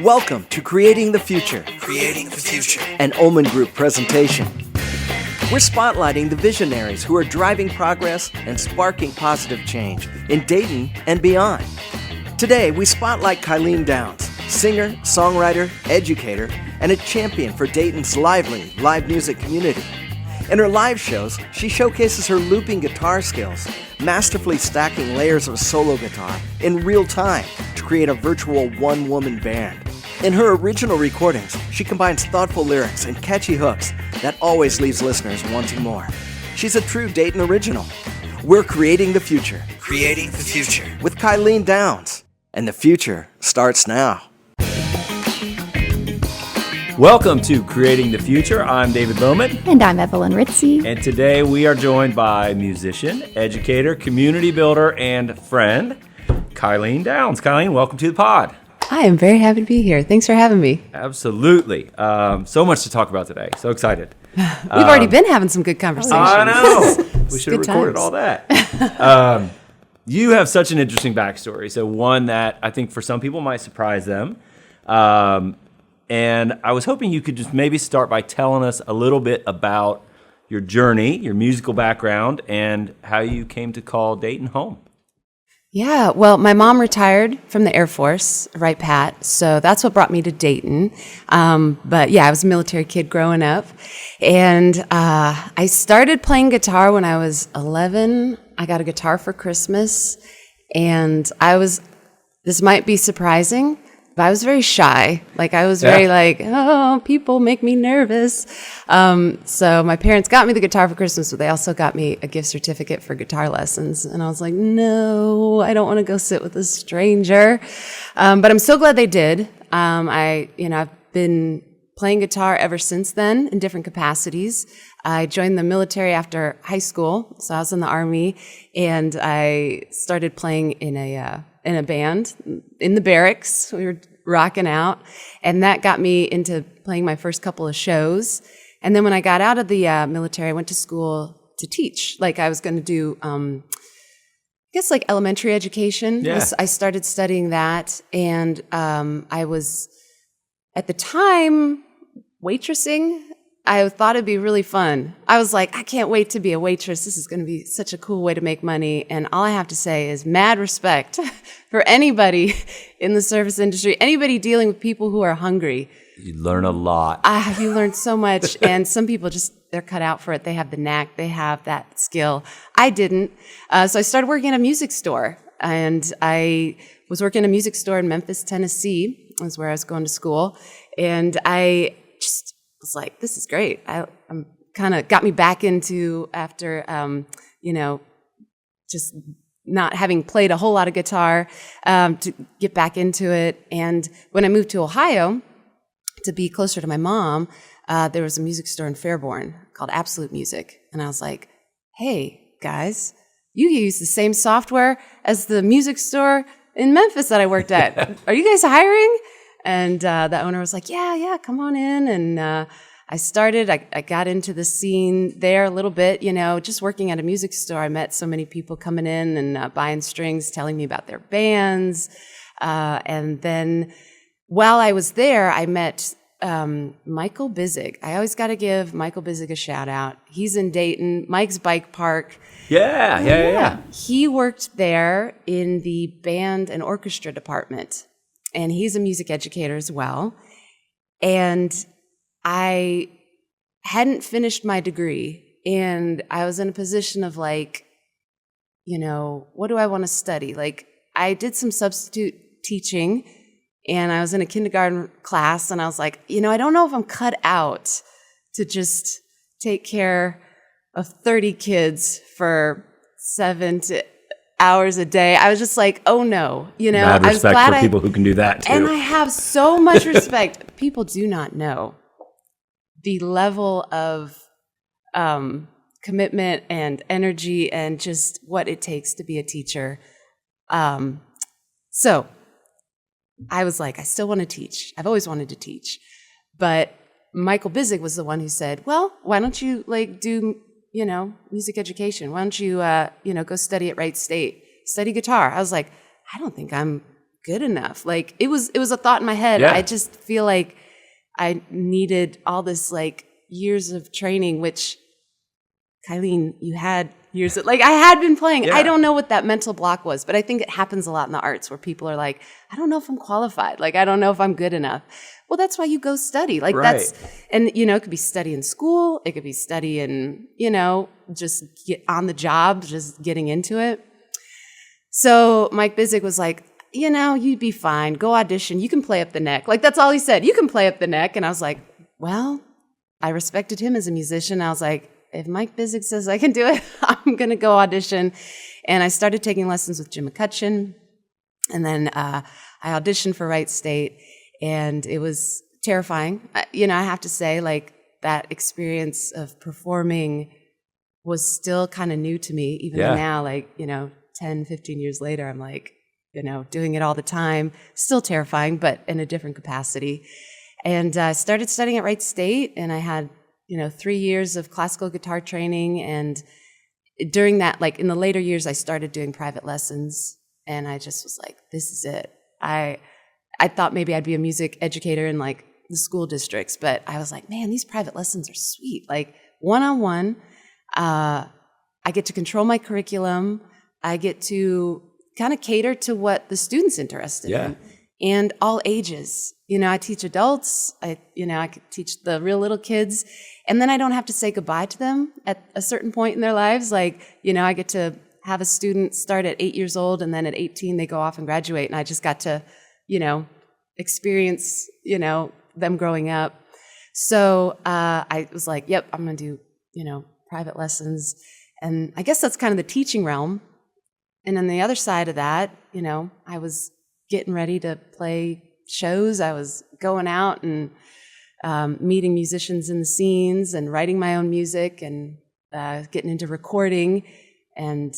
Welcome to Creating the Future. Creating the Future. An Omen Group presentation. We're spotlighting the visionaries who are driving progress and sparking positive change in Dayton and beyond. Today, we spotlight Kyleen Downes, singer, songwriter, educator, and a champion for Dayton's lively live music community. In her live shows, she showcases her looping guitar skills, masterfully stacking layers of solo guitar in real time to create a virtual one-woman band. In her original recordings, she combines thoughtful lyrics and catchy hooks that always leaves listeners wanting more. She's a true Dayton original. We're creating the future. Creating the Future. With Kyleen Downes. And the future starts now. Welcome to Creating the Future. I'm David Bowman. And I'm Evelyn Ritzy. And today we are joined by musician, educator, community builder, and friend, Kyleen Downes. Kyleen, welcome to the pod. I am very happy to be here. Thanks for having me. Absolutely. So much to talk about today. So excited. We've already been having some good conversations. I know. We should have Good recorded times. all that. You have such an interesting backstory. So one that I think for some people might surprise them. And I was hoping you could just maybe start by telling us a little bit about your journey, your musical background, and how you came to call Dayton home. Yeah, well, my mom retired from the Air Force, right, Pat? So that's what brought me to Dayton. But yeah, I was a military kid growing up. And I started playing guitar when I was 11. I got a guitar for Christmas. And this might be surprising, but I was very shy. Like, I was very oh, people make me nervous. So my parents got me the guitar for Christmas, but they also got me a gift certificate for guitar lessons. And I was like, no, I don't want to go sit with a stranger. But I'm so glad they did. I've been playing guitar ever since then in different capacities. I joined the military after high school, so I was in the Army, and I started playing in a band in the barracks. We were rocking out, and that got me into playing my first couple of shows. And then when I got out of the military, I went to school to teach. Like, I was going to do, like elementary education. Yeah. I started studying that, and I was, at the time, waitressing. I thought it'd be really fun. I was like, I can't wait to be a waitress. This is going to be such a cool way to make money. And all I have to say is mad respect for anybody in the service industry, anybody dealing with people who are hungry. You learn a lot. You learn so much. And some people they're cut out for it. They have the knack. They have that skill. I didn't. So I started working at a music store. And I was working at a music store in Memphis, Tennessee. That's where I was going to school. And I just was like, this is great. I'm kind of got me back into, after, just not having played a whole lot of guitar, to get back into it. And when I moved to Ohio to be closer to my mom, there was a music store in Fairborn called Absolute Music. And I was like, hey, guys, you use the same software as the music store in Memphis that I worked at. Are you guys hiring? And the owner was like, yeah, come on in. And I got into the scene there a little bit, just working at a music store. I met so many people coming in and buying strings, telling me about their bands. And then while I was there, I met Michael Bizig. I always got to give Michael Bizig a shout out. He's in Dayton, Mike's Bike Park. Yeah. He worked there in the band and orchestra department. And he's a music educator as well. And I hadn't finished my degree. And I was in a position of like, what do I want to study? Like, I did some substitute teaching, and I was in a kindergarten class, and I was like, I don't know if I'm cut out to just take care of 30 kids for 7 to 8 hours a day. I was just like, oh no, Mad I was respect glad for people who can do that too. And I have so much respect. People do not know the level of commitment and energy and just what it takes to be a teacher. So I was like, I still want to teach. I've always wanted to teach. But Michael Bizig was the one who said, well, why don't you do music education? Why don't you, go study at Wright State, study guitar? I was like, I don't think I'm good enough. Like it was a thought in my head. Yeah. I just feel like I needed all this like years of training, which Kyleen, you had years of, like I had been playing. Yeah. I don't know what that mental block was, but I think it happens a lot in the arts where people are like, I don't know if I'm qualified. Like, I don't know if I'm good enough. Well, that's why you go study. Like Right. and it could be study in school. It could be study in, just get on the job, just getting into it. So Mike Bizik was like, you'd be fine. Go audition. You can play up the neck. Like, that's all he said. You can play up the neck. And I was like, well, I respected him as a musician. I was like, if Mike Bizik says I can do it, I'm going to go audition. And I started taking lessons with Jim McCutcheon. And then I auditioned for Wright State. And it was terrifying. I have to say, like, that experience of performing was still kind of new to me. Even though now, like, 10, 15 years later, I'm like, doing it all the time. Still terrifying, but in a different capacity. And I started studying at Wright State, and I had, 3 years of classical guitar training. And during that, like in the later years, I started doing private lessons, and I just was like, this is it. I thought maybe I'd be a music educator in like the school districts, but I was like, man, these private lessons are sweet. Like one-on-one, I get to control my curriculum. I get to kind of cater to what the student's interested in, and all ages. I teach adults. I could teach the real little kids, and then I don't have to say goodbye to them at a certain point in their lives. Like, I get to have a student start at 8 years old, and then at 18 they go off and graduate, and I just got to, experience, them growing up. So I was like, yep, I'm going to do, private lessons, and I guess that's kind of the teaching realm. And on the other side of that, I was getting ready to play shows. I was going out and meeting musicians in the scenes and writing my own music and getting into recording. And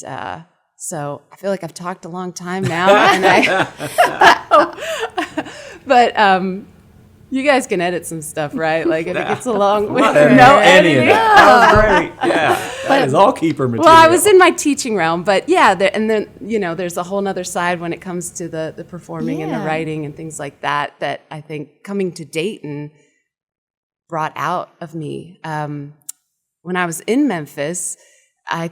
so I feel like I've talked a long time now. But you guys can edit some stuff, right? Like if it gets along with no editing. That was great. Yeah, that is all keeper material. Well, I was in my teaching realm, but and then there's a whole nother side when it comes to the performing and the writing and things like that. That I think coming to Dayton brought out of me. When I was in Memphis, I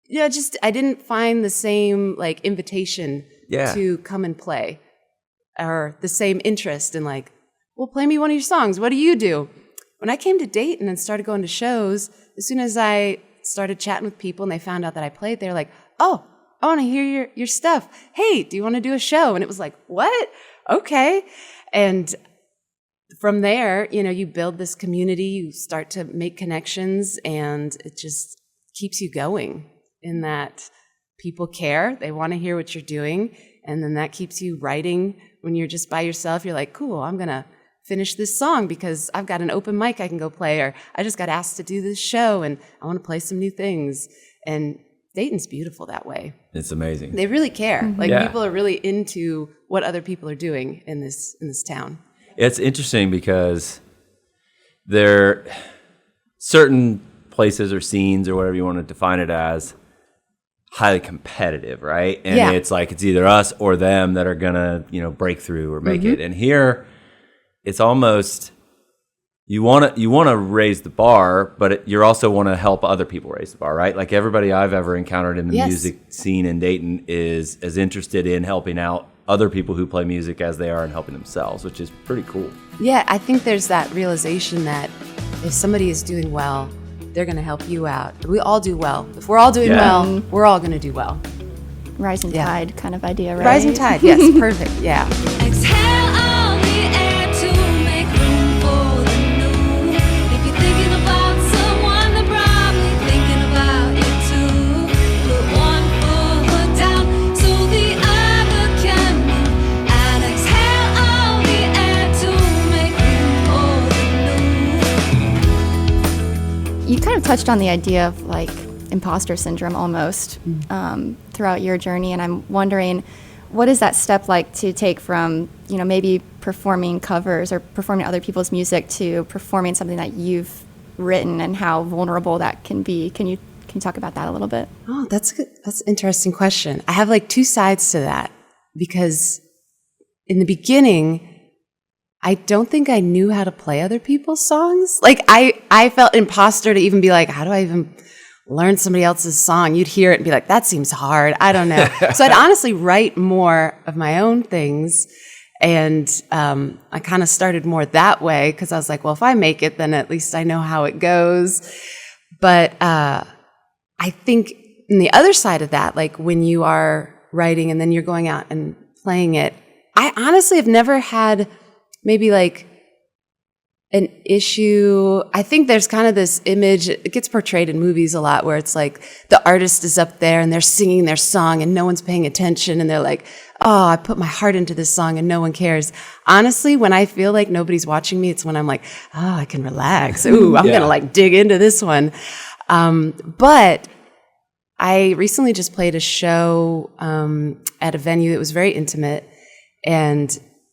didn't find the same like invitation to come and play, or the same interest in like, well, play me one of your songs. What do you do? When I came to Dayton and started going to shows, as soon as I started chatting with people and they found out that I played, they're like, oh, I want to hear your stuff. Hey, do you want to do a show? And it was like, what? Okay. And from there, you build this community, you start to make connections, and it just keeps you going in that people care. They want to hear what you're doing. And then that keeps you writing. When you're just by yourself, you're like, cool, I'm going to finish this song because I've got an open mic I can go play, or I just got asked to do this show and I want to play some new things. And Dayton's beautiful that way. It's amazing. They really care. Like people are really into what other people are doing in this town. It's interesting because there certain places or scenes or whatever you want to define it as highly competitive, right? And it's like it's either us or them that are gonna, break through or make it. And here it's almost you want to raise the bar, but you also want to help other people raise the bar, right? Like everybody I've ever encountered in the music scene in Dayton is as interested in helping out other people who play music as they are in helping themselves, which is pretty cool. Yeah, I think there's that realization that if somebody is doing well, they're going to help you out. We all do well. If we're all doing well, we're all going to do well. Rising tide kind of idea, right? Rising tide, yes, perfect, yeah. Exhale on the air to make room for the new. If you're thinking about someone, they're probably thinking about you too. Put one foot down so the other can move. And exhale on the air to make room for the new. You kind of touched on the idea of like imposter syndrome almost throughout your journey, and I'm wondering, what is that step like to take from, maybe performing covers or performing other people's music to performing something that you've written, and how vulnerable that can be? Can you talk about that a little bit? Oh, that's good. That's an interesting question. I have like two sides to that, because in the beginning, I don't think I knew how to play other people's songs. Like I felt imposter to even be like, how do I even learn somebody else's song? You'd hear it and be like, that seems hard. I don't know. So I'd honestly write more of my own things. And I kind of started more that way because I was like, well, if I make it, then at least I know how it goes. But I think in the other side of that, like when you are writing and then you're going out and playing it, I honestly have never had maybe like an issue. I think there's kind of this image, it gets portrayed in movies a lot, where it's like the artist is up there and they're singing their song and no one's paying attention and they're like, oh, I put my heart into this song and no one cares. Honestly, when I feel like nobody's watching me, it's when I'm like, oh, I can relax. Ooh, I'm gonna like dig into this one. But I recently just played a show at a venue that was very intimate, and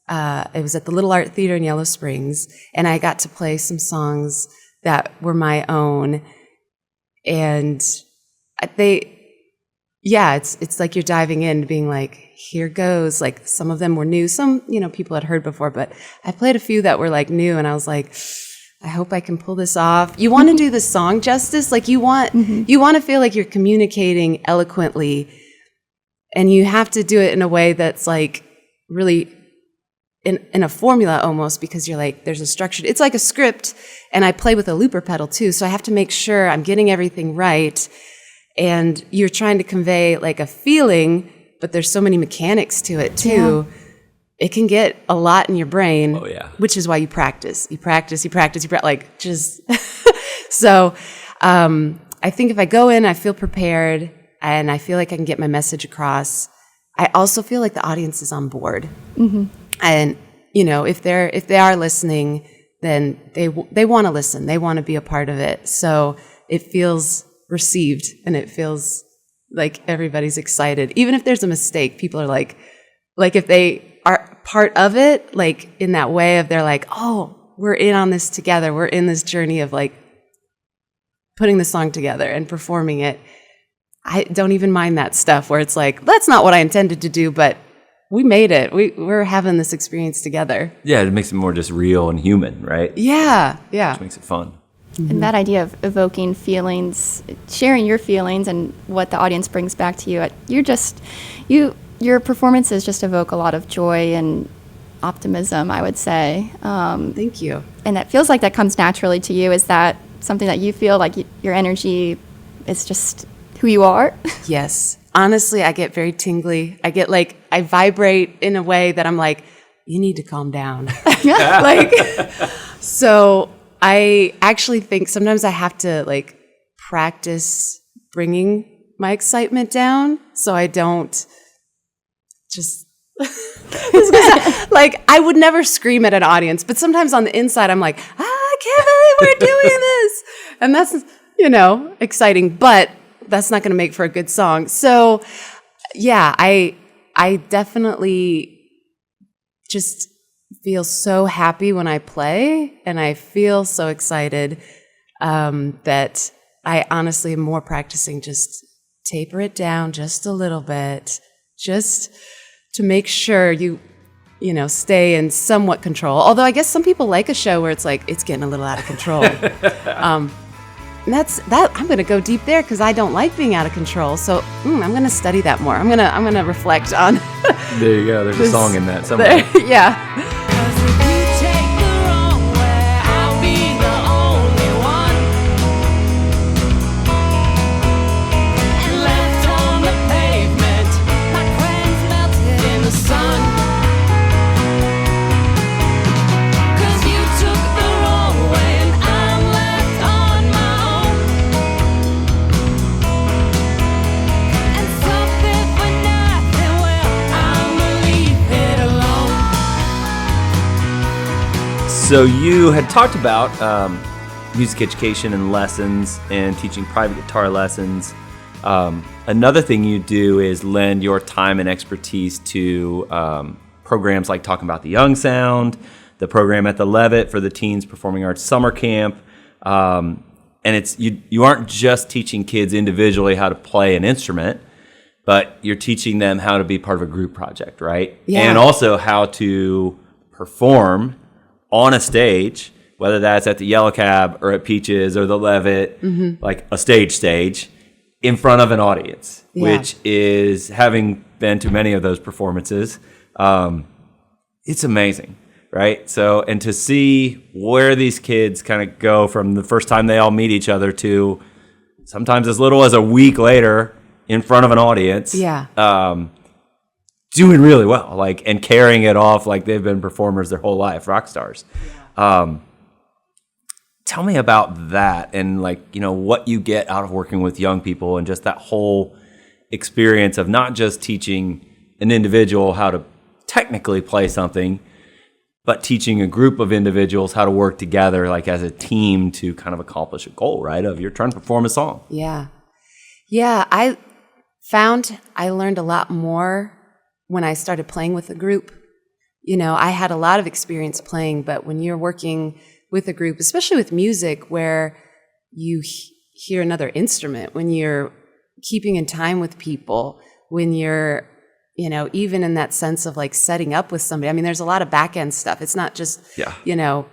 it was at the Little Art Theater in Yellow Springs, and I got to play some songs that were my own, and it's like you're diving in, being like, here goes. Like some of them were new, some people had heard before, but I played a few that were like new, and I was like, I hope I can pull this off. You want to do the song justice, like you want to feel like you're communicating eloquently, and you have to do it in a way that's like really in a formula almost, because you're like, there's a structure. It's like a script, and I play with a looper pedal too, so I have to make sure I'm getting everything right, and you're trying to convey like a feeling, but there's so many mechanics to it too. Yeah. It can get a lot in your brain, which is why you practice. Like just so I think if I go in, I feel prepared, and I feel like I can get my message across. I also feel like the audience is on board. Mm-hmm. And, if they are listening, then they want to listen. They want to be a part of it. So it feels received, and it feels like everybody's excited. Even if there's a mistake, people are like if they are part of it, like in that way of they're like, oh, we're in on this together. We're in this journey of like putting the song together and performing it. I don't even mind that stuff where it's like, that's not what I intended to do, but we made it. We're having this experience together. Yeah, it makes it more just real and human, right? Yeah. Which makes it fun. And that idea of evoking feelings, sharing your feelings and what the audience brings back to you, your performances just evoke a lot of joy and optimism, I would say. Thank you. And that feels like that comes naturally to you. Is that something that you feel like your energy is just who you are? Yes. Honestly, I get very tingly. I vibrate in a way that I'm like, you need to calm down. So I actually think sometimes I have to like practice bringing my excitement down so I don't just like I would never scream at an audience, but sometimes on the inside I'm like, I can't believe we're doing this. And that's, exciting, but that's not going to make for a good song. So yeah, I definitely just feel so happy when I play, and I feel so excited that I honestly am more practicing just taper it down just a little bit, just to make sure you stay in somewhat control. Although I guess some people like a show where it's like, it's getting a little out of control. And I'm going to go deep there because I don't like being out of control. So I'm going to study that more. I'm going to reflect on. There you go. There's a song in that somewhere. Yeah. So you had talked about music education and lessons and teaching private guitar lessons. Another thing you do is lend your time and expertise to programs like Talking About the Young Sound, the program at the Levitt for the Teens Performing Arts Summer Camp. And it's you aren't just teaching kids individually how to play an instrument. but you're teaching them how to be part of a group project, right? Yeah. And also how to perform on a stage, whether that's at the Yellow Cab or at Peaches or the Levitt, like a stage, in front of an audience, which is, having been to many of those performances, it's amazing, right? So, and to see where these kids kind of go from the first time they all meet each other to sometimes as little as a week later in front of an audience, doing really well, like, and carrying it off like they've been performers their whole life, rock stars. Tell me about that, and like, you know, what you get out of working with young people, and just that whole experience of not just teaching an individual how to technically play something, but teaching a group of individuals how to work together, like as a team, to kind of accomplish a goal, right? Of you're trying to perform a song. Yeah. I found I learned a lot more when I started playing with a group. You know, I had a lot of experience playing, but when you're working with a group, especially with music, where you hear another instrument, when you're keeping in time with people, when you're, you know, even in that sense of like setting up with somebody. I mean, there's a lot of back end stuff. It's not just, you know,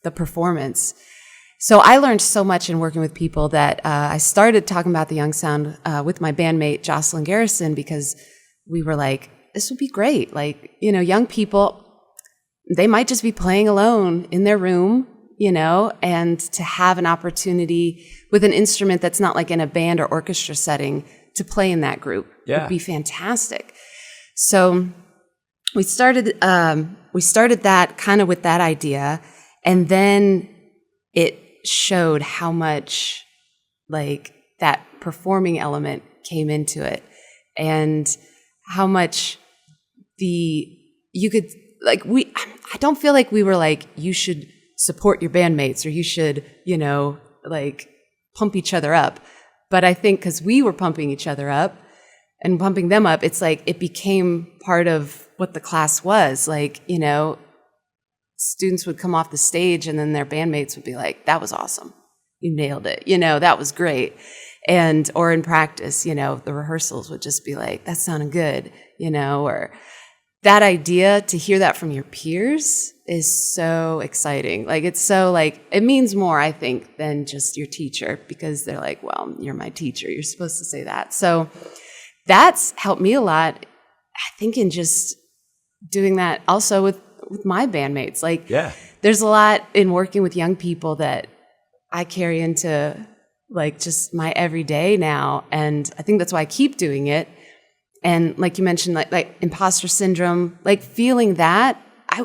the performance. So I learned so much in working with people that I started talking about the Young Sound with my bandmate, Jocelyn Garrison, because we were like, this would be great. Like, you know, young people, they might just be playing alone in their room, you know, and to have an opportunity with an instrument that's not like in a band or orchestra setting to play in that group would be fantastic. So we started that kind of with that idea, and then it showed how much like that performing element came into it, and how much I don't feel like we were like, you should support your bandmates, or you should, you know, like pump each other up. But I think because we were pumping each other up and pumping them up, it's like it became part of what the class was. Like, you know, students would come off the stage and then their bandmates would be like, that was awesome. You nailed it. You know, that was great. And, or in practice, you know, the rehearsals would just be like, that sounded good, you know, or that idea to hear that from your peers is so exciting. Like, it's so like, it means more, I think, than just your teacher, because they're like, well, you're my teacher. You're supposed to say that. So that's helped me a lot, I think, in just doing that also with my bandmates. Like, there's a lot in working with young people that I carry into like just my everyday now. And I think that's why I keep doing it. And like you mentioned, like imposter syndrome, like feeling that,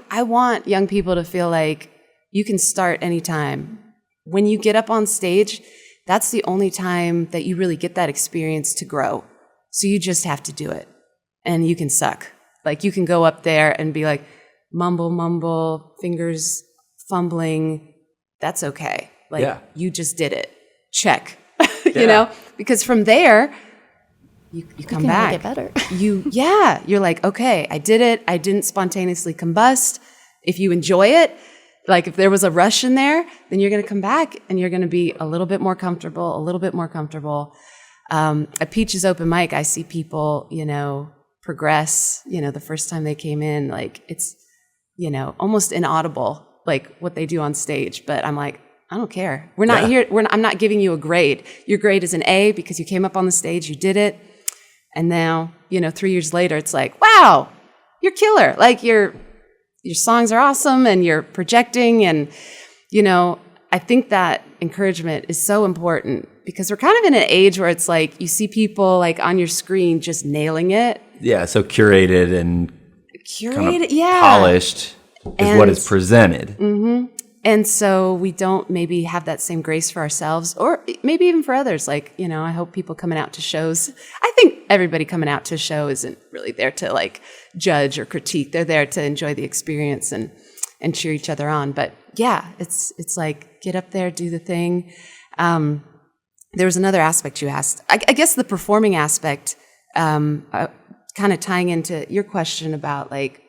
I want young people to feel like you can start anytime. When you get up on stage, that's the only time that you really get that experience to grow. So you just have to do it. And you can suck. Like, you can go up there and be like, mumble, fingers fumbling. That's okay. Like, you just did it. Check. You know? Because from there, you come back. Get better. You're like, okay, I did it. I didn't spontaneously combust. If you enjoy it, like if there was a rush in there, then you're going to come back and you're going to be a little bit more comfortable. At Peach's open mic, I see people, you know, progress, you know, the first time they came in, like it's, you know, almost inaudible, like what they do on stage. But I'm like, I don't care. We're not here. I'm not giving you a grade. Your grade is an A because you came up on the stage, you did it. And now, you know, 3 years later, it's like, wow, you're killer. Like your songs are awesome and you're projecting. And, you know, I think that encouragement is so important because we're kind of in an age where it's like you see people like on your screen just nailing it. Yeah, so curated and kind of yeah, polished is what is presented. Mm-hmm. And so we don't maybe have that same grace for ourselves or maybe even for others. Like, you know, I hope people coming out to shows, I think everybody coming out to a show isn't really there to like judge or critique. They're there to enjoy the experience and cheer each other on. But yeah, it's like get up there, do the thing. There was another aspect you asked. I guess the performing aspect, kind of tying into your question about like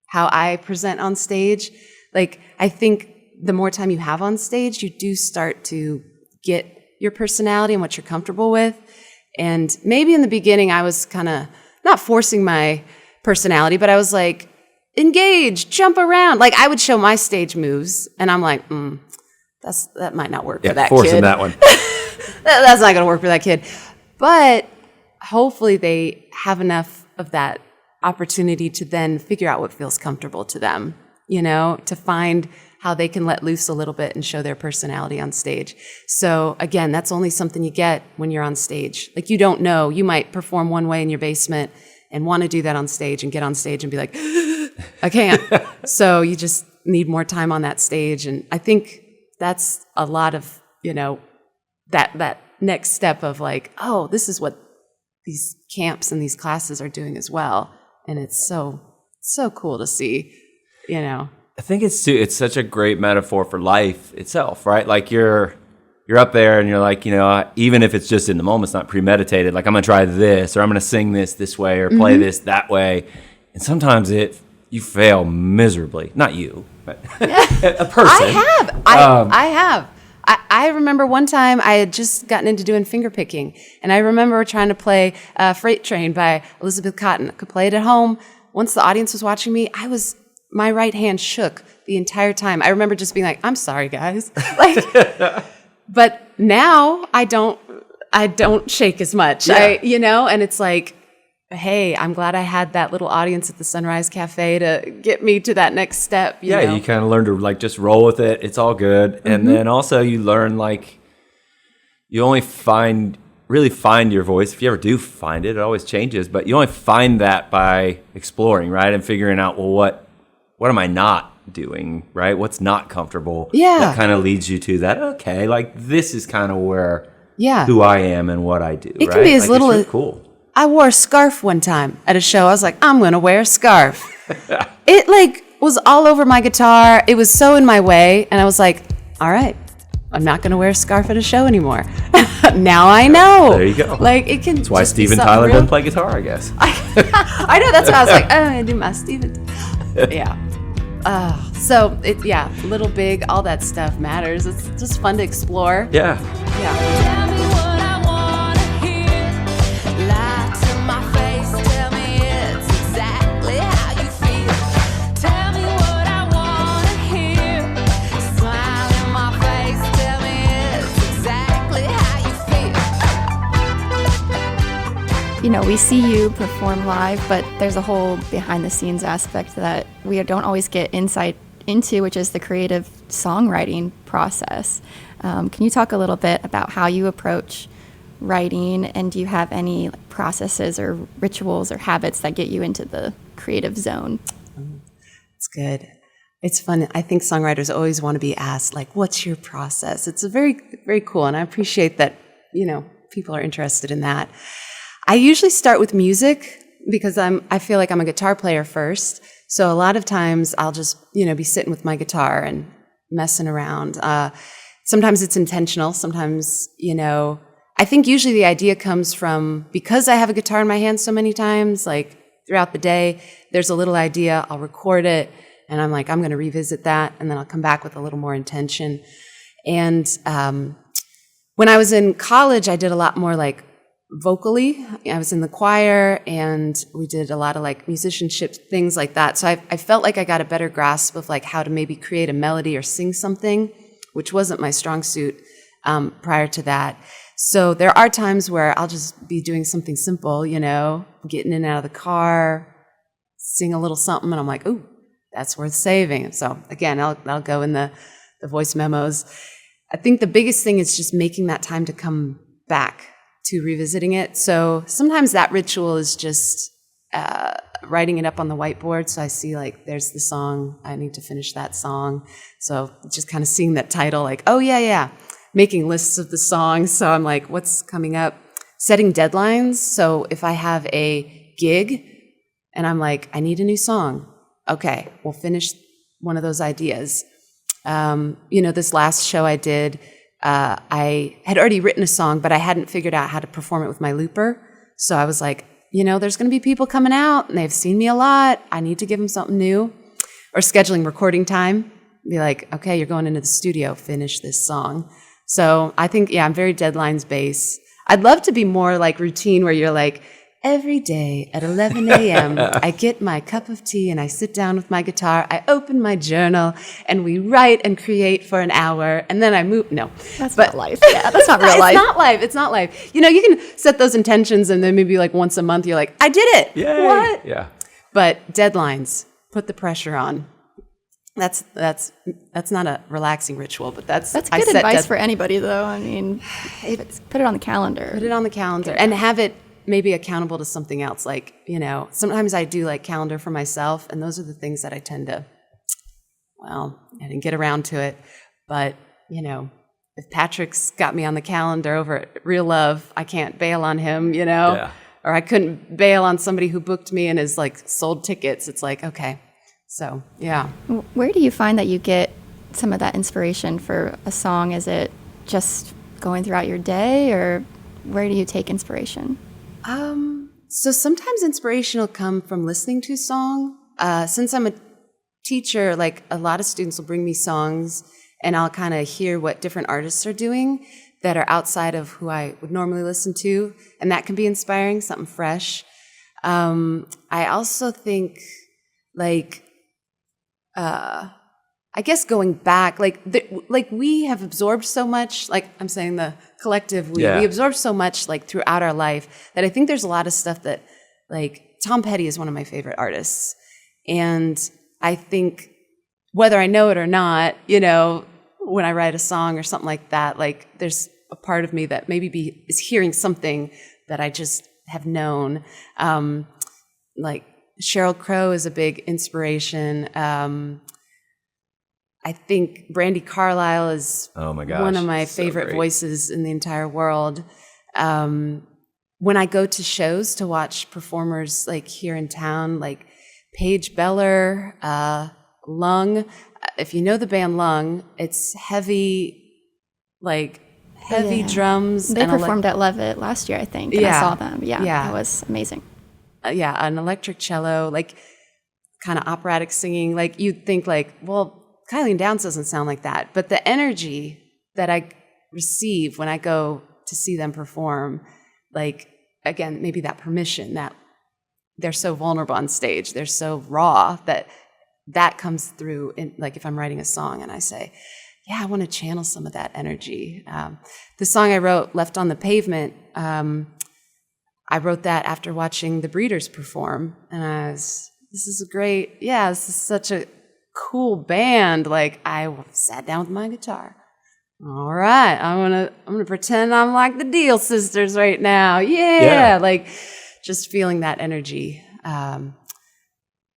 how I present on stage. Like, I think the more time you have on stage, you do start to get your personality and what you're comfortable with. And maybe in the beginning I was kind of not forcing my personality, but I was like, engage, jump around. Like I would show my stage moves and I'm like, that might not work for that forcing kid. that one. That's not going to work for that kid. But hopefully they have enough of that opportunity to then figure out what feels comfortable to them, to find how they can let loose a little bit and show their personality on stage. So again, that's only something you get when you're on stage. Like you don't know, you might perform one way in your basement and want to do that on stage and get on stage and be like, I can't. So you just need more time on that stage. And I think that's a lot of, that next step of like, oh, this is what these camps and these classes are doing as well. And it's so cool to see, I think it's such a great metaphor for life itself, right? Like you're up there and you're like, even if it's just in the moment, it's not premeditated. Like I'm gonna try this, or I'm gonna sing this way, or play this that way. And sometimes you fail miserably. Not you, but a person. I have. I remember one time I had just gotten into doing finger picking, and I remember trying to play Freight Train by Elizabeth Cotten. I could play it at home. Once the audience was watching me, my right hand shook the entire time. I remember just being like, I'm sorry, guys. But now I don't shake as much. Yeah. And it's like, hey, I'm glad I had that little audience at the Sunrise Cafe to get me to that next step. You know? You kind of learn to like just roll with it. It's all good. And then also you learn like you only really find your voice. If you ever do find it, it always changes, but you only find that by exploring, right? And figuring out, well, what am I not doing, right? What's not comfortable? Yeah. That kind of leads you to that, okay, like this is kind of where Yeah. who I am and what I do, It right? can be as Like, little it's really as cool. I wore a scarf one time at a show. I was like, I'm going to wear a scarf. It was all over my guitar. It was so in my way. And I was like, all right, I'm not going to wear a scarf at a show anymore. Now I know. There you go. It can. That's why just be Steven something Tyler real- doesn't play guitar, I guess. I know. That's why I was like, oh, I'm going to do my Steven. Yeah. Little, big, all that stuff matters. It's just fun to explore. Yeah. Yeah. Tell me what I wanna hear. Lie to my face. Tell me it's exactly how you feel. Tell me what I wanna hear. Smile in my face. Tell me it's exactly how you feel. We see you perform live, but there's a whole behind the scenes aspect that we don't always get insight into, which is the creative songwriting process. Can you talk a little bit about how you approach writing, and do you have any processes or rituals or habits that get you into the creative zone? It's good. It's fun. I think songwriters always want to be asked, what's your process? It's a very, very cool, and I appreciate that, people are interested in that. I usually start with music because I feel like I'm a guitar player first. So a lot of times I'll just, be sitting with my guitar and messing around. Sometimes it's intentional. Sometimes, I think usually the idea comes from, because I have a guitar in my hand so many times, throughout the day, there's a little idea, I'll record it, and I'm like, I'm going to revisit that, and then I'll come back with a little more intention. And when I was in college, I did a lot more vocally. I was in the choir, and we did a lot of musicianship things like that. So I felt like I got a better grasp of how to maybe create a melody or sing something, which wasn't my strong suit prior to that. So there are times where I'll just be doing something simple, getting in and out of the car, sing a little something, and I'm like, ooh, that's worth saving. So again, I'll go in the voice memos. I think the biggest thing is just making that time to come back to revisiting it. So sometimes that ritual is just writing it up on the whiteboard. So I see there's the song, I need to finish that song. So just kind of seeing that title, oh yeah, making lists of the songs. So I'm like, what's coming up? Setting deadlines. So if I have a gig and I'm like, I need a new song. Okay, we'll finish one of those ideas. This last show I did, I had already written a song, but I hadn't figured out how to perform it with my looper. So I was like, there's going to be people coming out and they've seen me a lot. I need to give them something new. Or scheduling recording time. Be like, okay, you're going into the studio, finish this song. So I think, I'm very deadlines based. I'd love to be more like routine where you're like, every day at 11 a.m., I get my cup of tea and I sit down with my guitar, I open my journal, and we write and create for an hour, and then I move. No. That's not life. Yeah, that's not real life. It's not life. It's not life. You know, you can set those intentions and then maybe like once a month you're like, I did it. Yay. What? Yeah. But deadlines, put the pressure on. That's not a relaxing ritual, but that's That's good advice for anybody, though. I mean, put it on the calendar. Put it on the calendar and have it maybe accountable to something else. Like, you know, sometimes I do like calendar for myself, and those are the things that I tend to, well, I didn't get around to it. But, you know, if Patrick's got me on the calendar over at Real Love, I can't bail on him, you know? Yeah. Or I couldn't bail on somebody who booked me and has like sold tickets. It's like, okay. So, yeah. Where do you find that you get some of that inspiration for a song? Is it just going throughout your day, or where do you take inspiration? So sometimes inspiration will come from listening to a song. Since I'm a teacher, like a lot of students will bring me songs and I'll kind of hear what different artists are doing that are outside of who I would normally listen to. And that can be inspiring, something fresh. I also think like, I guess going back, like we have absorbed so much, like I'm saying the collective, we absorb so much like throughout our life that I think there's a lot of stuff that, like, Tom Petty is one of my favorite artists. And I think whether I know it or not, you know, when I write a song or something like that, like there's a part of me that maybe is hearing something that I just have known. Like Sheryl Crow is a big inspiration. I think Brandi Carlile is one of my favorite voices in the entire world. When I go to shows to watch performers like here in town, like Paige Beller, Lung. If you know the band Lung, it's heavy, like heavy drums. They performed at Levitt last year, I think. And I saw them. Yeah, that was amazing. An electric cello, like kind of operatic singing. Like you'd think like, well, Kyleen Downes doesn't sound like that. But the energy that I receive when I go to see them perform, like, again, maybe that permission that they're so vulnerable on stage, they're so raw that comes through in, like, if I'm writing a song and I say, yeah, I want to channel some of that energy. The song I wrote, Left on the Pavement, I wrote that after watching the Breeders perform. And this is such a cool band. Like, I sat down with my guitar. All right, I'm gonna pretend I'm like the Deal Sisters right now. Yeah. Like just feeling that energy.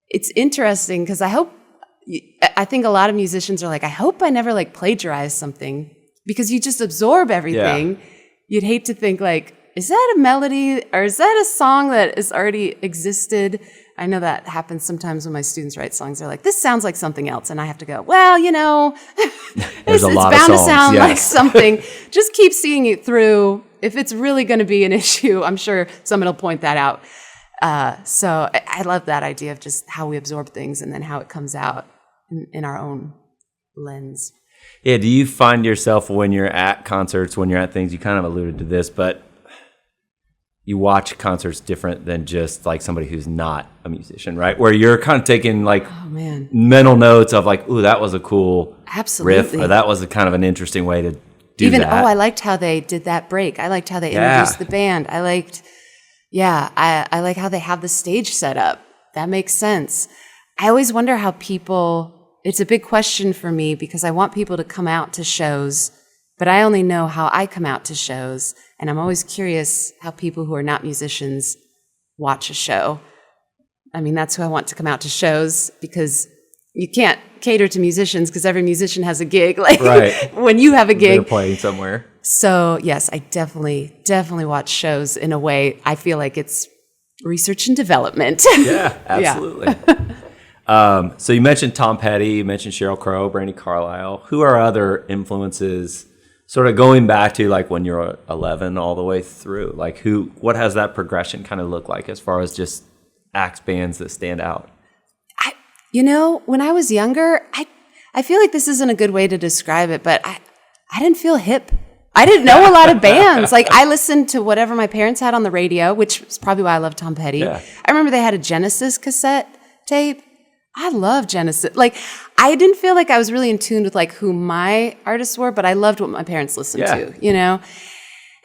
It's interesting because I think a lot of musicians are like, I hope I never like plagiarize something, because you just absorb everything. Yeah. You'd hate to think like, is that a melody or is that a song that has already existed? I know that happens sometimes when my students write songs. They're like, this sounds like something else. And I have to go, well, you know, it's bound to sound like something. Just keep seeing it through. If it's really going to be an issue, I'm sure someone will point that out. So I love that idea of just how we absorb things and then how it comes out in our own lens. Yeah. Do you find yourself when you're at concerts, when you're at things, you kind of alluded to this, but you watch concerts different than just like somebody who's not a musician, right? Where you're kind of taking like mental notes of like, ooh, that was a cool riff, or that was a kind of an interesting way to do that. I liked how they did that break. I liked how they introduced the band. I like how they have the stage set up. That makes sense. I always wonder how it's a big question for me because I want people to come out to shows, but I only know how I come out to shows. And I'm always curious how people who are not musicians watch a show. I mean, that's who I want to come out to shows, because you can't cater to musicians because every musician has a gig. Like when you have a gig, they're playing somewhere. So yes, I definitely watch shows in a way. I feel like it's research and development. Yeah, absolutely. So you mentioned Tom Petty, you mentioned Sheryl Crow, Brandi Carlile. Who are other influences? Sort of going back to like when you're 11 all the way through, like what has that progression kind of look like as far as just acts, bands that stand out? When I was younger, I feel like this isn't a good way to describe it, but I didn't feel hip. I didn't know a lot of bands. Like, I listened to whatever my parents had on the radio, which is probably why I love Tom Petty. Yeah. I remember they had a Genesis cassette tape. I love Genesis. Like, I didn't feel like I was really in tune with like who my artists were, but I loved what my parents listened to, you know?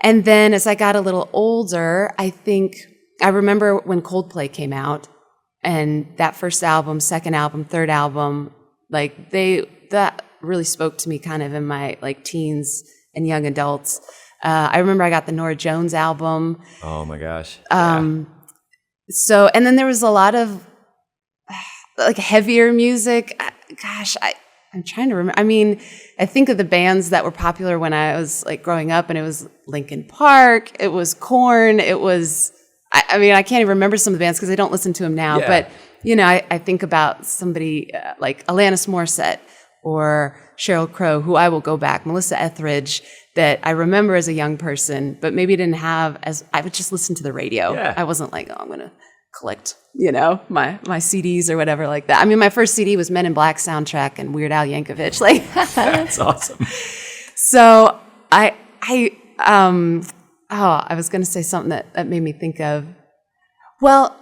And then as I got a little older, I remember when Coldplay came out, and that first album, second album, third album, like that really spoke to me kind of in my like teens and young adults. I remember I got the Norah Jones album. Oh my gosh. So, and then there was a lot of like heavier music. I'm trying to remember. I mean, I think of the bands that were popular when I was like growing up, and it was Linkin Park, it was Korn, it was, I mean, I can't even remember some of the bands because I don't listen to them now. Yeah. But, you know, I think about somebody like Alanis Morissette or Sheryl Crow, who I will go back, Melissa Etheridge, that I remember as a young person, but maybe didn't have I would just listen to the radio. Yeah. I wasn't like, I'm going to collect, you know, my CDs or whatever like that. I mean, my first CD was Men in Black soundtrack and Weird Al Yankovic. Like, That's awesome. so I was going to say something that made me think of. Well,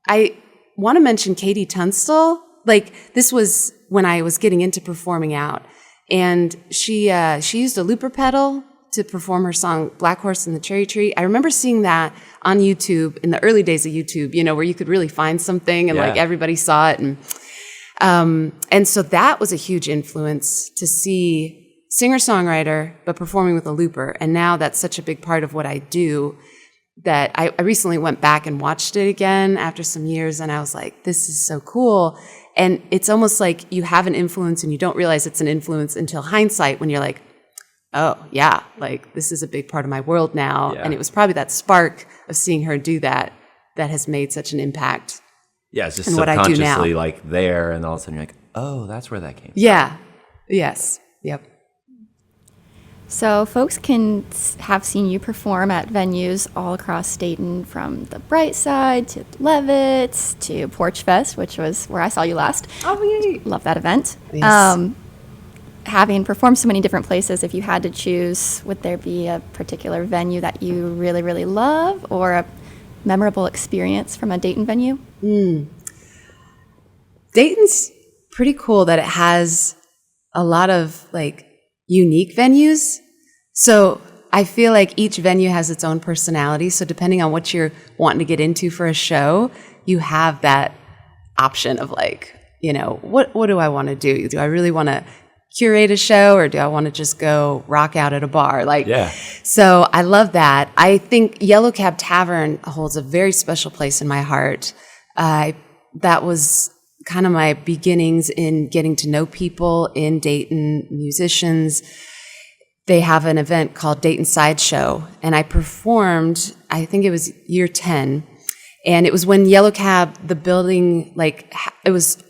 I want to mention Katie Tunstall. Like, this was when I was getting into performing out, and she used a looper pedal to perform her song Black Horse and the Cherry Tree. I remember seeing that on YouTube in the early days of YouTube, you know, where you could really find something and like everybody saw it. And so that was a huge influence to see singer-songwriter, but performing with a looper. And now that's such a big part of what I do that I recently went back and watched it again after some years, and I was like, this is so cool. And it's almost like you have an influence and you don't realize it's an influence until hindsight, when you're like, oh, yeah, like this is a big part of my world now. Yeah. And it was probably that spark of seeing her do that has made such an impact. Yeah, it's just And what I do now. subconsciously like there, and all of a sudden you're like, oh, that's where that came from. Yeah. Yes. Yep. So folks can have seen you perform at venues all across Dayton, from the Bright Side to Levitt's to Porch Fest, which was where I saw you last. Oh, yay. Love that event. Yes. Having performed so many different places, if you had to choose, would there be a particular venue that you really, really love, or a memorable experience from a Dayton venue? Dayton's pretty cool that it has a lot of like unique venues. So I feel like each venue has its own personality. So depending on what you're wanting to get into for a show, you have that option of like, you know, what do I want to do? Do I really want to curate a show, or do I want to just go rock out at a bar? Like, so I love that. I think Yellow Cab Tavern holds a very special place in my heart. That was kind of my beginnings in getting to know people in Dayton, musicians. They have an event called Dayton Sideshow, and I performed, I think it was year 10, and it was when Yellow Cab, the building, like, it was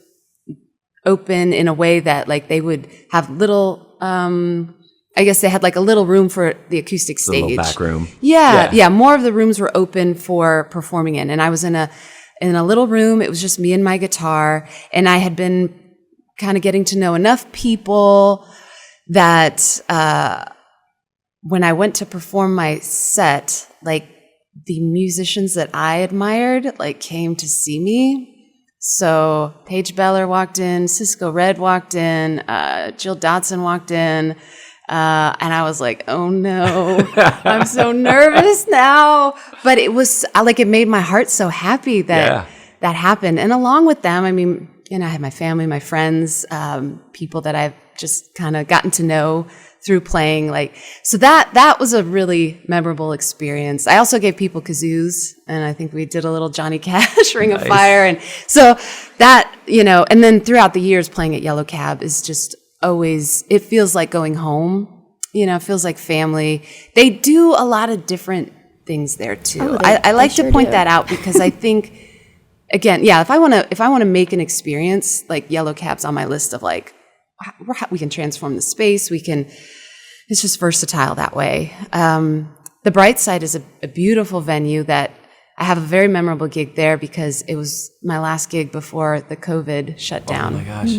open in a way that like they would have little, I guess they had like a little room for the acoustic stage. A little back room. Yeah. More of the rooms were open for performing in, and I was in a little room. It was just me and my guitar, and I had been kind of getting to know enough people that when I went to perform my set, like the musicians that I admired like came to see me. So Paige Beller walked in, Cisco Red walked in, Jill Dodson walked in, and I was like, oh no, I'm so nervous now. But it was like, it made my heart so happy that that happened. And along with them, I mean, you know, I had my family, my friends, people that I've just kind of gotten to know through playing. Like, so that was a really memorable experience. I also gave people kazoos, and I think we did a little Johnny Cash Ring of Fire. And so that, you know, and then throughout the years playing at Yellow Cab is just always, it feels like going home, you know, it feels like family. They do a lot of different things there too. Oh, I like sure to point do. that out because I think, again, yeah, if I want to make an experience, like Yellow Cab's on my list of like, we can transform the space. It's just versatile that way. The Bright Side is a beautiful venue that I have a very memorable gig there because it was my last gig before the COVID shut down. Oh my gosh.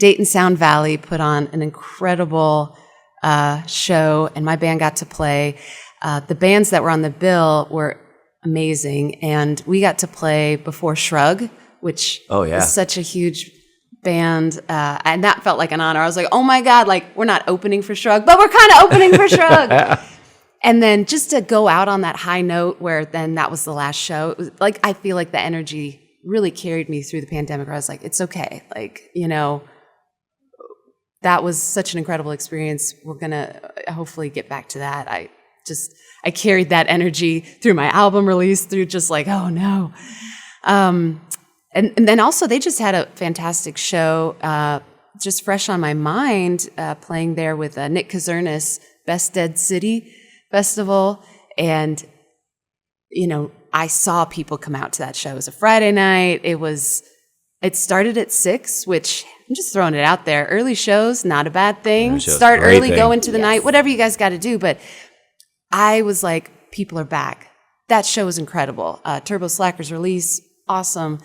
Dayton Sound Valley put on an incredible show, and my band got to play. The bands that were on the bill were amazing, and we got to play before Shrug, which is such a huge band, and that felt like an honor. I was like, oh my God, like we're not opening for Shrug, but we're kind of opening for Shrug. And then just to go out on that high note where then that was the last show, it was like, I feel like the energy really carried me through the pandemic where I was like, it's okay. Like, you know, that was such an incredible experience. We're going to hopefully get back to that. I carried that energy through my album release, through just like, oh no. And then also they just had a fantastic show, just fresh on my mind, playing there with Nick Kazernis, Best Dead City Festival. And, you know, I saw people come out to that show. It was a Friday night. It started at 6, which I'm just throwing it out there. Early shows, not a bad thing. Start early, go into the night, whatever you guys got to do. But I was like, people are back. That show was incredible. Turbo Slacker's release, awesome.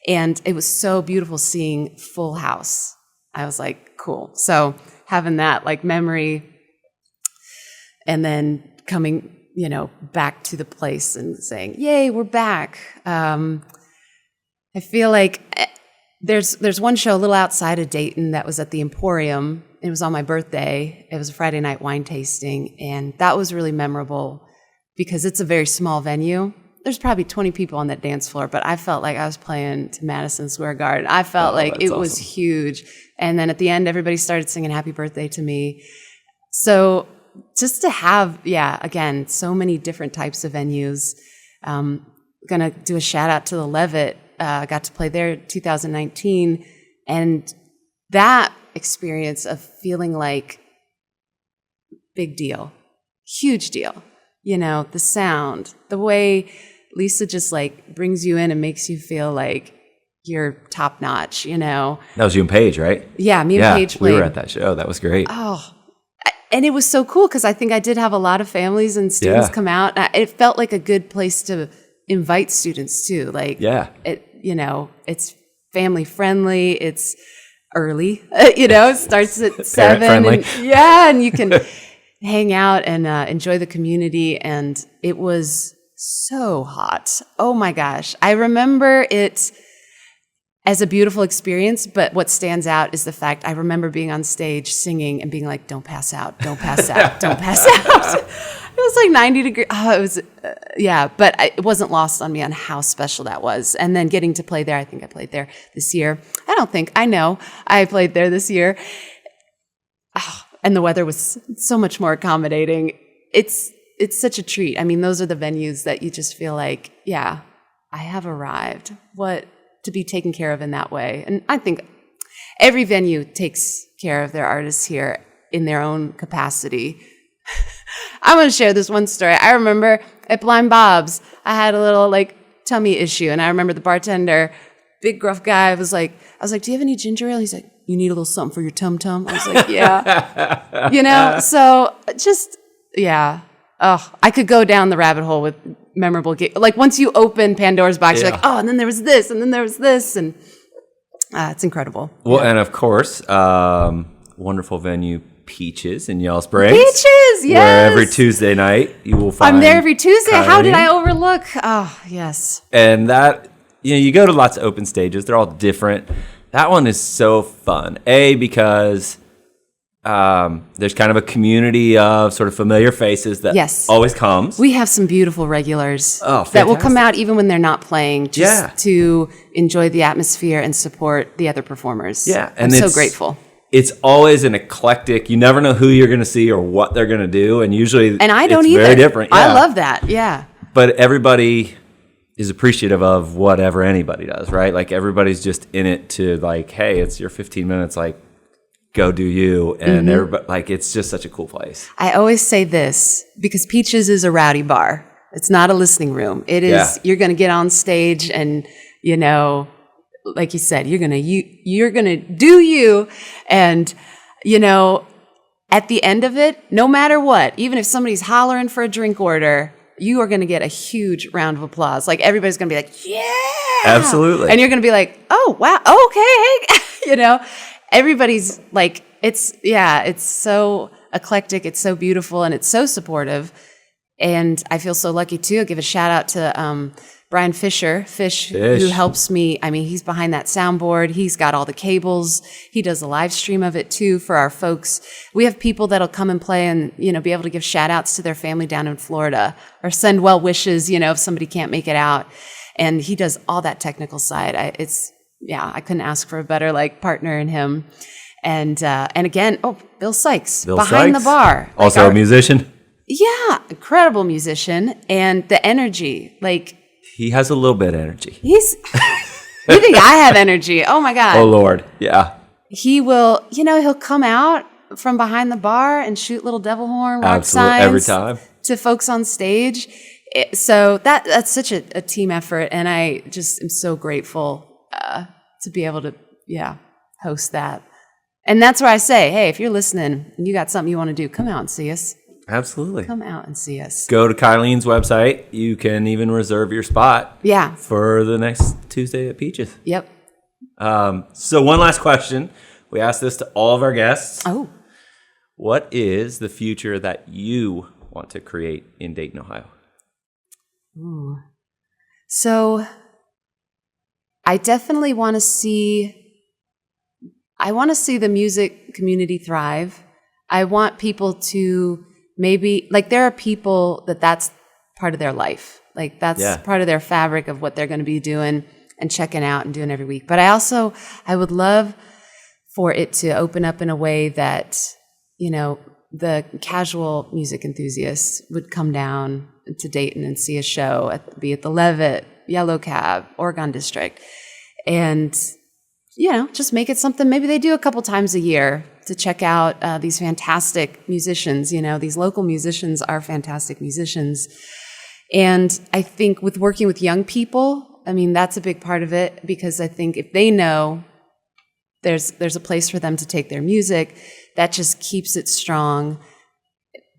And it was so beautiful seeing Full House. I was like, cool. So having that like memory and then coming, you know, back to the place and saying, yay, we're back. I feel like there's one show a little outside of Dayton that was at the Emporium. It was on my birthday. It was a Friday night wine tasting, and that was really memorable because it's a very small venue. There's probably 20 people on that dance floor, but I felt like I was playing to Madison Square Garden. I felt like it was huge. And then at the end, everybody started singing happy birthday to me. So just to have, again, so many different types of venues. Going to do a shout out to the Levitt. I got to play there in 2019. And that experience of feeling like big deal, huge deal. You know, the sound, the way Lisa just like brings you in and makes you feel like you're top notch, you know. That was you and Paige, right? Yeah, me and Paige played. We were at that show. That was great. Oh, and it was so cool because I think I did have a lot of families and students come out. It felt like a good place to invite students too. Like, you know, it's family friendly. It's early, you know, it starts at 7. And you can hang out and enjoy the community. And it was so hot. Oh my gosh. I remember it as a beautiful experience, but what stands out is the fact I remember being on stage singing and being like, don't pass out, don't pass out, don't pass out. It was like 90 degrees. Oh, it was, but it wasn't lost on me on how special that was. And then getting to play there, I think I played there this year. I know I played there this year. Oh, and the weather was so much more accommodating. It's such a treat. I mean, those are the venues that you just feel like, I have arrived. What to be taken care of in that way. And I think every venue takes care of their artists here in their own capacity. I'm going to share this one story. I remember at Blind Bob's, I had a little like tummy issue. And I remember the bartender, big gruff guy, was like, do you have any ginger ale? He's like, you need a little something for your tum-tum? I was like, yeah. You know, so just, Oh, I could go down the rabbit hole with memorable like once you open Pandora's box, you're like, oh, and then there was this, and then there was this, and it's incredible. Well, and of course, wonderful venue Peaches in Yellow Springs. Peaches, yes. Where every Tuesday night you will find. I'm there every Tuesday. Kyleen. How did I overlook? Oh, yes. And that, you go to lots of open stages. They're all different. That one is so fun. Because there's kind of a community of sort of familiar faces that always comes. We have some beautiful regulars that will come out even when they're not playing, just to enjoy the atmosphere and support the other performers. Yeah, and I'm so grateful. It's always an eclectic. You never know who you're going to see or what they're going to do, and usually I don't it's either. Very different. I love that. Yeah, but everybody is appreciative of whatever anybody does, right? Like everybody's just in it to like, hey, it's your 15 minutes, like. Go do you, and everybody, like, it's just such a cool place. I always say this because Peaches is a rowdy bar. It's not a listening room. It is. You're going to get on stage, and you know, like you said, you're gonna do you, and you know, at the end of it, no matter what, even if somebody's hollering for a drink order, you are going to get a huge round of applause. Like everybody's going to be like, yeah, absolutely, and you're going to be like, oh wow, okay, hey, you know. Everybody's like, it's so eclectic, it's so beautiful, and it's so supportive. And I feel so lucky too. I'll give a shout out to Brian Fisher, who helps me. I mean, he's behind that soundboard. He's got all the cables. He does a live stream of it too for our folks. We have people that'll come and play and, be able to give shout outs to their family down in Florida or send well wishes, if somebody can't make it out. And he does all that technical side. I couldn't ask for a better partner in him. And again, Bill Sykes, behind the bar. Also a musician. Yeah, incredible musician. And the energy, he has a little bit of energy. You think I have energy? Oh my God. Oh Lord, yeah. He will, he'll come out from behind the bar and shoot little devil horn, rock signs every time to folks on stage. So that's such a team effort, and I just am so grateful to be able to, host that. And that's where I say, hey, if you're listening and you got something you want to do, come out and see us. Absolutely. Come out and see us. Go to Kyleen's website. You can even reserve your spot. Yeah. For the next Tuesday at Peaches. Yep. So one last question. We ask this to all of our guests. Oh. What is the future that you want to create in Dayton, Ohio? Ooh. So I definitely want to see the music community thrive. I want people to maybe, there are people that's part of their life. That's part of their fabric of what they're going to be doing and checking out and doing every week. But I would love for it to open up in a way that, the casual music enthusiasts would come down to Dayton and see a show, be it the Levitt, Yellow Cab, Oregon District, and just make it something maybe they do a couple times a year to check out these fantastic musicians. These local musicians are fantastic musicians. And I think with working with young people, that's a big part of it, because I think if they know there's a place for them to take their music, that just keeps it strong,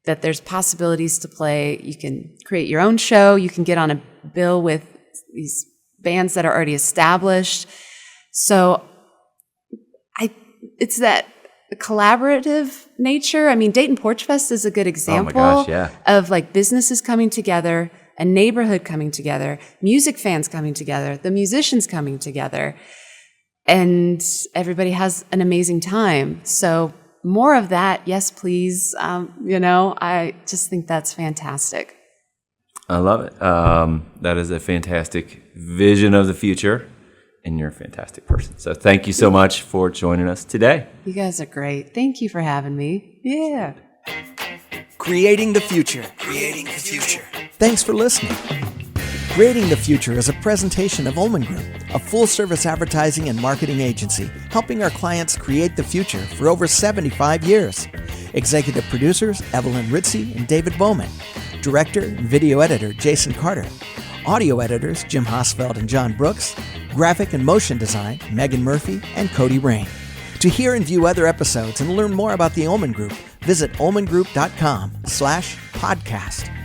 that there's possibilities to play. You can create your own show. You can get on a bill with these bands that are already established. So it's that collaborative nature. Dayton Porch Fest is a good example of businesses coming together, a neighborhood coming together, music fans coming together, the musicians coming together, and everybody has an amazing time. So more of that, yes, please. I just think that's fantastic. I love it. That is a fantastic vision of the future. And you're a fantastic person. So thank you so much for joining us today. You guys are great. Thank you for having me. Yeah. Creating the future. Creating the future. Thanks for listening. Creating the Future is a presentation of Ullman Group, a full-service advertising and marketing agency helping our clients create the future for over 75 years. Executive producers Evelyn Ritzy and David Bowman. Director and video editor Jason Carter. Audio editors Jim Hosfeld and John Brooks. Graphic and motion design Megan Murphy and Cody Rain. To hear and view other episodes and learn more about the Ullman Group, visit ullmangroup.com/podcast.